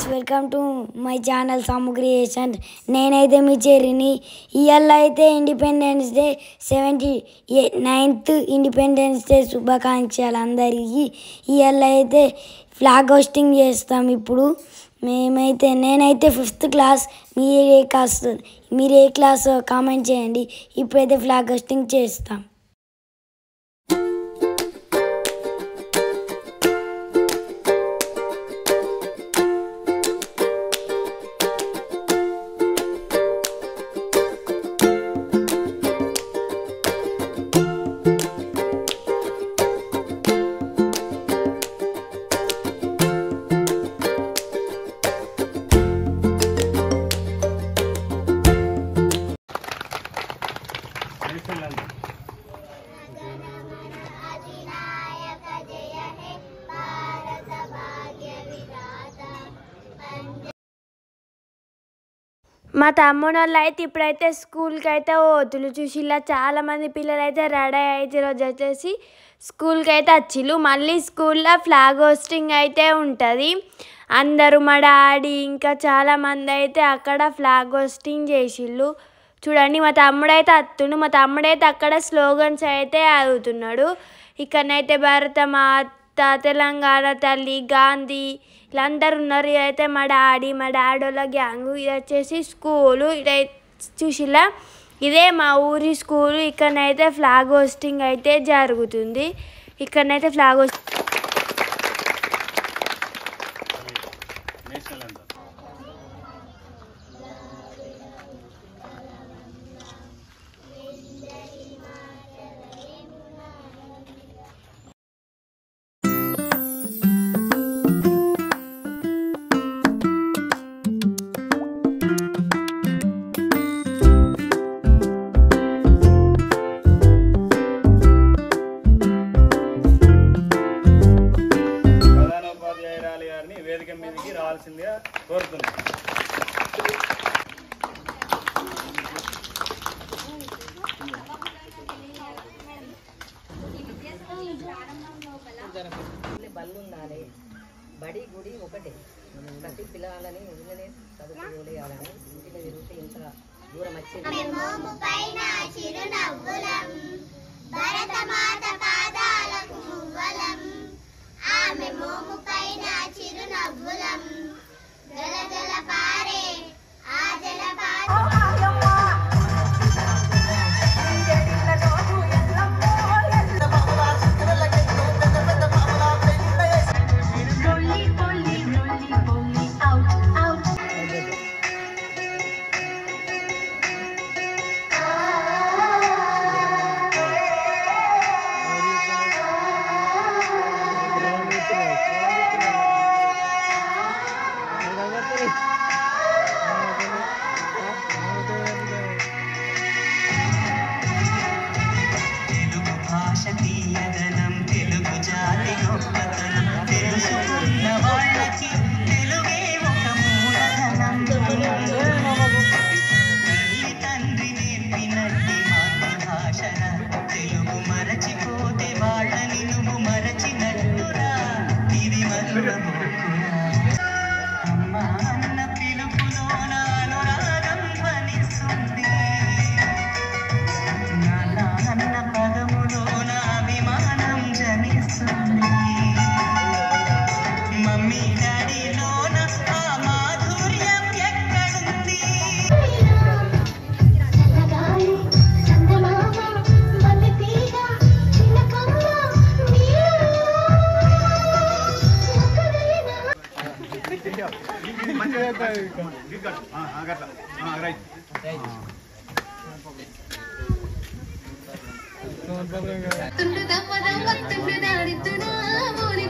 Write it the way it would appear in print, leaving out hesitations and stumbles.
Friends, welcome to my channel సాము creations. నేనైతే మీ చెర్రీని. ఇవాళ అయితే independence day 79th independence day శుభాకాంక్షలు అందరికీ. ఇవాళ అయితే ఫ్లాగ్ హోస్టింగ్ చేస్తాం. ఇప్పుడు నేనైతే 5th క్లాస్. మీరు ఏ క్లాస్ కామెంట్ చేయండి. ఇప్పుడైతే ఫ్లాగ్ హోస్టింగ్ చేస్తాం. మా తమ్ముడు వాళ్ళు అయితే ఇప్పుడైతే స్కూల్కి అయితే పోతులు. చూసి ఇలా చాలామంది పిల్లలు అయితే రెడీ అయితే ఈరోజు వచ్చేసి స్కూల్కి అయితే వచ్చిళ్ళు. మళ్ళీ స్కూల్లో ఫ్లాగ్ హోస్టింగ్ అయితే ఉంటుంది. అందరూ మా డాడీ ఇంకా చాలామంది అయితే అక్కడ ఫ్లాగ్ హోస్టింగ్ చేసిళ్ళు. చూడండి, మా తమ్ముడైతే వస్తుండు. మా తమ్ముడైతే అక్కడ స్లోగన్స్ అయితే చదువుతున్నాడు. ఇక్కడనైతే భారత మాత, తెలంగాణ తల్లి, గాంధీ వీళ్ళందరూ ఉన్నారు. ఇదైతే మా డాడీ వాళ్ళ గ్యాంగు. ఇది వచ్చేసి స్కూలు. ఇదైతే చూసిలా, ఇదే మా ఊరి స్కూలు. ఇక్కడనైతే ఫ్లాగ్ హోస్టింగ్ అయితే జరుగుతుంది. ఇక్కడనైతే ఫ్లాగ్ హోస్టింగ్ వేదిక మీదకి రావాల్సిందిగా కోరుతున్నాను. బళ్ళు ఉండాలి. బడి గుడి ఒకటే. ప్రతి పిల్లలని ఊళ్ళనే చదువుకోలేయాలని ఇంటిలో తిరిగితే ఇంత దూరం వచ్చేది. తుండు దప్ప దప్ప తుండు దాడి తుడా మోని